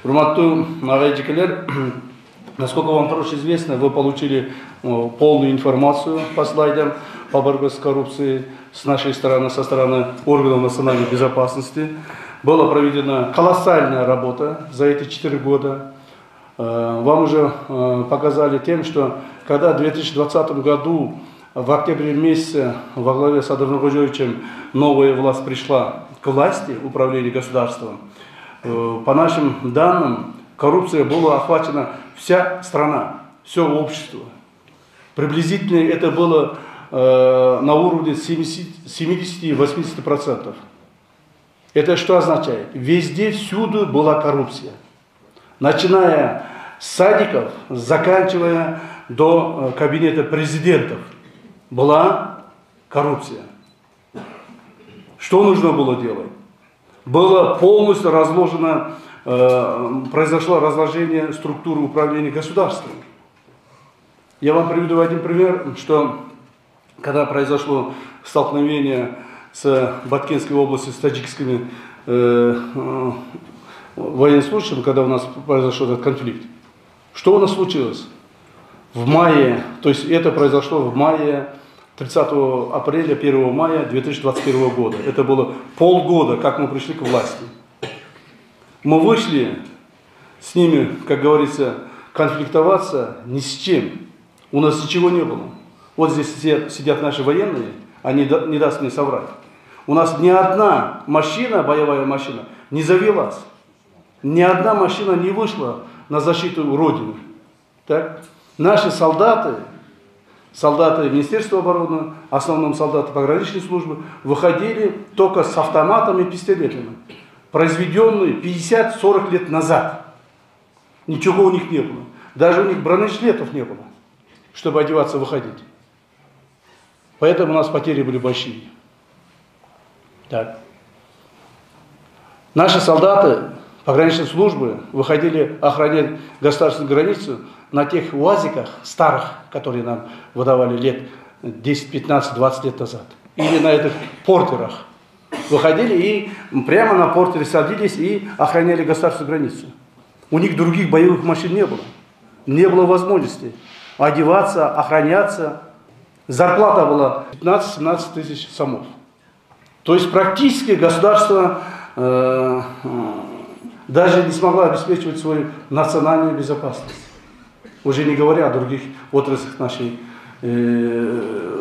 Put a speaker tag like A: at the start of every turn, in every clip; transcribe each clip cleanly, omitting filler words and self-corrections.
A: Урматтуу агайжикелер, насколько вам хорошо известно, вы получили полную информацию по слайдам по борьбе с коррупцией с нашей стороны, со стороны органов национальной безопасности. Была проведена колоссальная работа за эти 4 года. Вам уже показали тем, что когда в 2020 году, в октябре месяце, во главе с Адамом Ходжоевичем новая власть пришла к власти, управления государством, по нашим данным, коррупция была охвачена вся страна, все общество. Приблизительно это было на уровне 70-80%. Это что означает? Везде, всюду была коррупция. Начиная с садиков, заканчивая до кабинета президентов, была коррупция. Что нужно было делать? Было полностью разложено, произошло разложение структуры управления государством. Я вам приведу один пример, что когда произошло столкновение с Баткенской областью, с таджикскими военнослужащими, когда у нас произошел этот конфликт, что у нас случилось? В мае, то есть это произошло в мае, 30 апреля, 1 мая 2021 года. Это было полгода, как мы пришли к власти. Мы вышли с ними, как говорится, конфликтоваться ни с чем. У нас ничего не было. Вот здесь сидят наши военные, они не даст мне соврать. У нас ни одна машина, боевая машина, не завелась. Ни одна машина не вышла на защиту Родины. Так? Наши солдаты Министерства обороны, в основном солдаты пограничной службы, выходили только с автоматами и пистолетами, произведенные 50-40 лет назад. Ничего у них не было. Даже у них бронежилетов не было, чтобы одеваться, выходить. Поэтому у нас потери были большие. Так. Наши солдаты пограничной службы выходили охранять государственную границу на тех УАЗиках старых, которые нам выдавали лет 10, 15, 20 лет назад. Или на этих портерах. Выходили и прямо на портере садились и охраняли государственную границу. У них других боевых машин не было. Не было возможности одеваться, охраняться. Зарплата была 15-17 тысяч сомов. То есть практически государство даже не смогло обеспечивать свою национальную безопасность. Уже не говоря о других отраслях нашей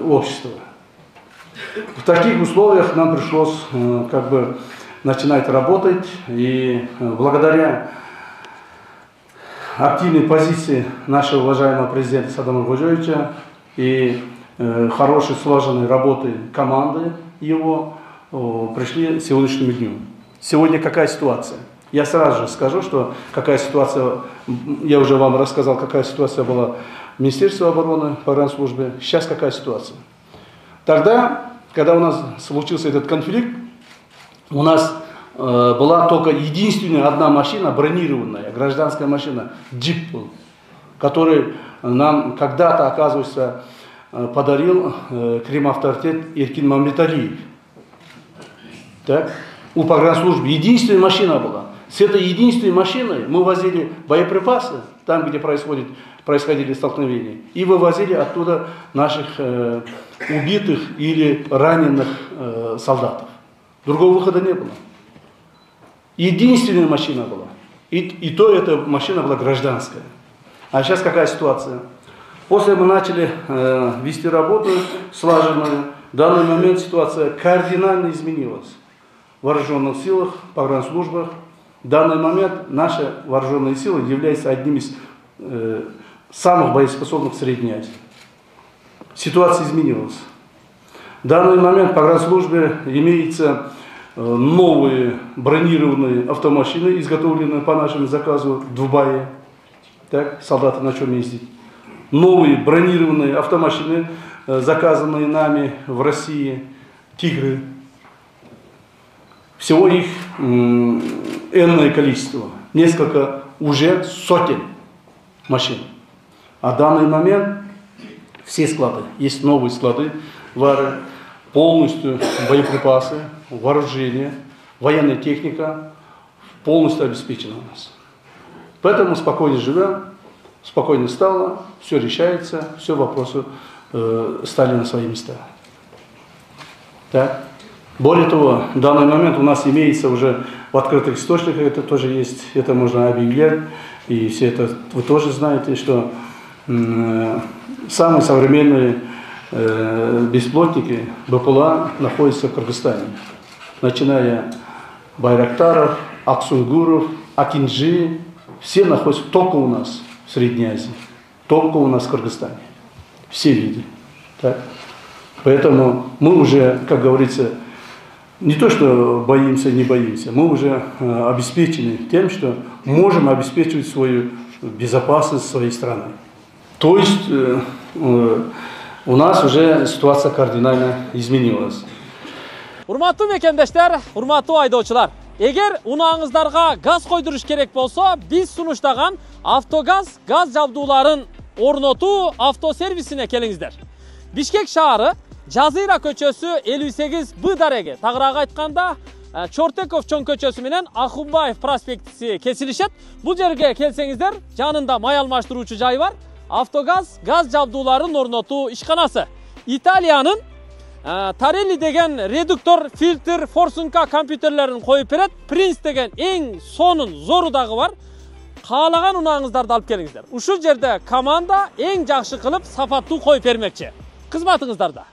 A: общества. В таких условиях нам пришлось начинать работать. И благодаря активной позиции нашего уважаемого президента Садама Ходжоевича и хорошей слаженной работы команды его пришли к сегодняшнему дню. Сегодня какая ситуация? Я сразу же скажу, что какая ситуация, я уже вам рассказал, какая ситуация была в Министерстве обороны, погранслужбе. Сейчас какая ситуация? Тогда, когда у нас случился этот конфликт, у нас была только единственная одна машина, бронированная, гражданская машина, джип был, который нам когда-то, оказывается, подарил Крим-авторитет Эркин Мамлеталиев. Так? У погранслужбы единственная машина была. С этой единственной машиной мы возили боеприпасы, там, где происходили столкновения, и вывозили оттуда наших убитых или раненых солдатов. Другого выхода не было. Единственная машина была. И то эта машина была гражданская. А сейчас какая ситуация? После мы начали вести работу слаженную. В данный момент ситуация кардинально изменилась. В вооруженных силах, погранслужбах. В данный момент наши вооруженные силы являются одним из самых боеспособных в Средней Азии. Ситуация изменилась. В данный момент в погранслужбе имеются новые бронированные автомашины, изготовленные по нашему заказу в Дубае. Так, солдаты на чем ездить. Новые бронированные автомашины, заказанные нами в России, «Тигры». Всего их энное количество, несколько, уже сотен машин. А в данный момент все склады, есть новые склады, полностью боеприпасы, вооружение, военная техника полностью обеспечена у нас. Поэтому спокойно живем, спокойно стало, все решается, все вопросы стали на свои места. Так. Более того, в данный момент у нас имеется уже в открытых источниках, это тоже есть, это можно объявлять, и все это вы тоже знаете, что самые современные беспилотники БПЛА находятся в Кыргызстане. Начиная Байрактаров, Аксунгуров, Акинджи, все находятся только у нас в Средней Азии, только у нас в Кыргызстане. Все виды. Так? Поэтому мы уже, как говорится, не то что боимся, не боимся, мы уже обеспечены тем, что можем обеспечивать свою безопасность своей страны. То есть у нас уже ситуация кардинально изменилась.
B: Урматтуу мекендештер, урматтуу айдоочулар. Эгер унааңыздарга газ койдуруш керек болсо, биз сунуштаган Автогаз газ жабдууларын орнотуу автосервисине келиңиздер. Бишкек шаары Жазыра көчөсү 58Б дареги. Тагыраак айтканда Чортеков чоң көчөсү менен Ахунбаев проспектиси кесилишет. Бул жерге келсеңиздер, жанында май алмаштыруучу жай бар. Автогаз газ жабдууларын орнотуу ишканасы. Италиянын Тарелли деген редуктор, фильтр, форсунка компьютерлерин коюп берет. Принц деген эң сонун зору дагы бар. Каалаган унааңыздарды алып келиңиздер. Ушул жерде команда эң жакшы кылып сапаттуу коюп бермекчи. Кызматыңыздарда.